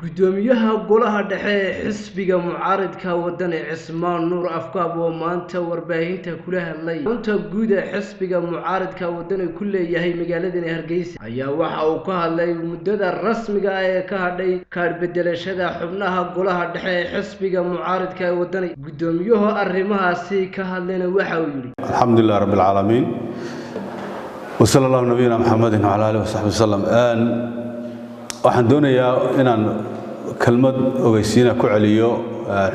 gudoomiyaha golaha dhexe ee xisbiga mucaaradka wadani Cismaan Nuur Afkaab oo maanta warbaahinta kula hadlay xarunta guud ee xisbiga mucaaradka wadani ku leeyahay magaalada Hargeysa ayaa waxa uu ka hadlay muddada rasmiga ah ee ka hadhay kaar bedelashada xubnaha golaha dhexe ee xisbiga mucaaradka wadani gudoomiyaha arrimahaasi ka hadlayna waxa uu yiri alxamdulillaah rabbil caalamiin wa sallallahu nabiyina muhammadin wa ala alihi wa sahbihi sallam waxaan doonayaa inaan kelmad ogeysiina ku celiyo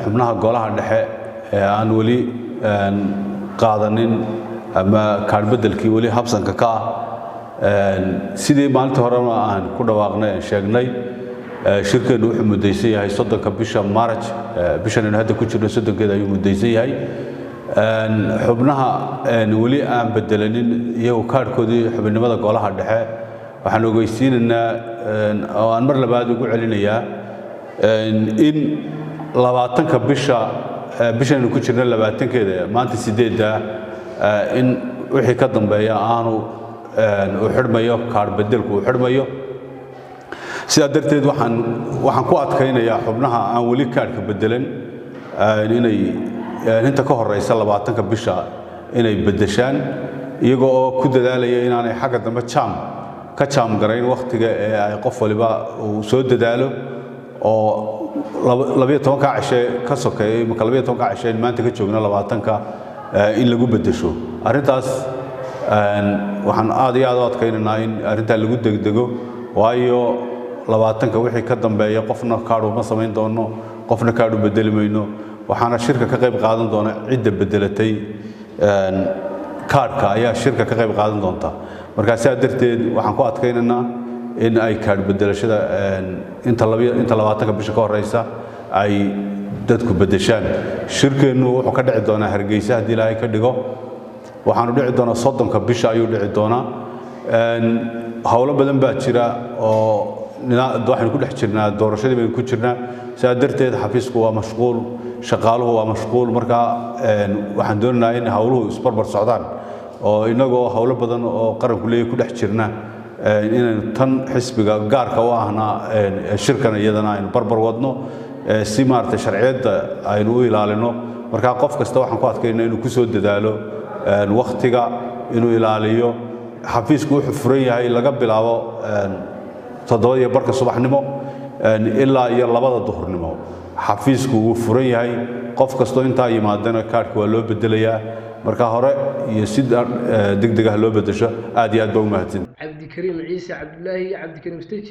xubnaha golaha dhexe ee aan wali qaadanin ama kaar bedelkii wali habsanka ka sidii maalintii hore aan ku dhawaaqnay sheegnay shirkeenu wuxuu mudaysan yahay 3 bisha March bishan hadda ku jirno 3keeda ayuu mudaysan yahay xubnaha wali aan bedelanin iyagu kaarkoodii xubnimada golaha dhexe waxaan ogeysiinaynaa oo aan mar labaad ugu celinayaa in 20ka bishan ku jirna 20keeda maanta 8 in wixii ka dambeeya aanu u xirmayo kaar bedelku u xirmayo sida darteed waxaan ku adkaynayaa xubnaha aan wali kaarka bedelan inay inta ka horeysa 20ka bisha inay bedeshaan iyagoo ku dadaalaya inaanay xagga dambe ka jaam garayn waqtiga ee ay qof waliba uu soo dadaalo oo 12 ka cishe ka sokeeyay marka 12 ka cishe maanta ka joogna 20ka in lagu bedesho arintaas waxaan aad iyo aad u adkaynaynaa in arinta lagu degdego waayo 20ka wixii ka dambeeya qofna kaar uma samayn doono qofna kaar u bedeli mayno waxaana shirka ka qayb qaadan doona cid bedelatay kaarka ayaa shirka ka qayb qaadan doonta marka sidaa darteed waxaan ku adkaynaynaa in ay kaar bedelashada inta 20ka bisha ka horeysa ay dadku bedeshaan shirkeenu wuxuu ka dhici doonaa Hargeysa hadii Ilaahay ka dhigo waxaanu dhici doonaa 30ka bisha ayuu dhici doonaa hawlo badan baa jira oo waxaan ku dhex jirnaa doorashadii baan ku jirnaa sidaa darteed xafiisku waa mashquul shaqaaluhu waa mashquul marka waxaan doonaynaa in hawluhu isbarbar socdaan oo inagoo hawlo badan oo qaranku leeyahay ku dhex jirna inaan tan xisbiga gaarka u ahna shirkan iyadana aynu barbar wadno si maartay sharciyada aynu u ilaalino marka qof kasta waxaan ku adkaynaa inuu ku soo dadaalo waqtiga inuu ilaaliyo xafiisku wuxuu furan yahay laga bilaabo 7:00 subaxnimo ilaa 2 duhurnimo xafiisku wuu furan yahay qof kasto inta yimaadana kaarka waa loo bedelayaa marka hore iyo si degdeg ah loo bedesho aad iyo aad baa u mahadsan Cabdi Kariim Ciise Cabdullaahi Cabdi Kariim Stage